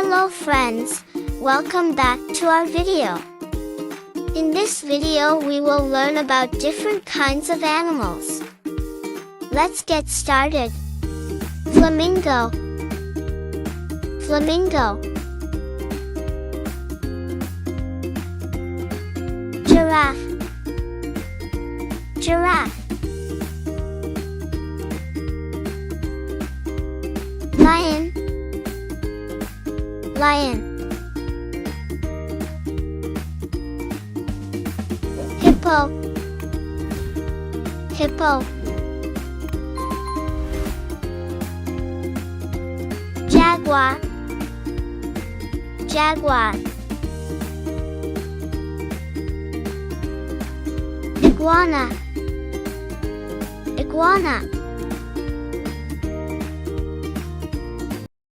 Hello friends, welcome back to our video. In this video we will learn about different kinds of animals. Let's get started. Flamingo. Flamingo. Giraffe. Giraffe. Lion. Lion. Hippo. Hippo. Jaguar. Jaguar. Iguana. Iguana.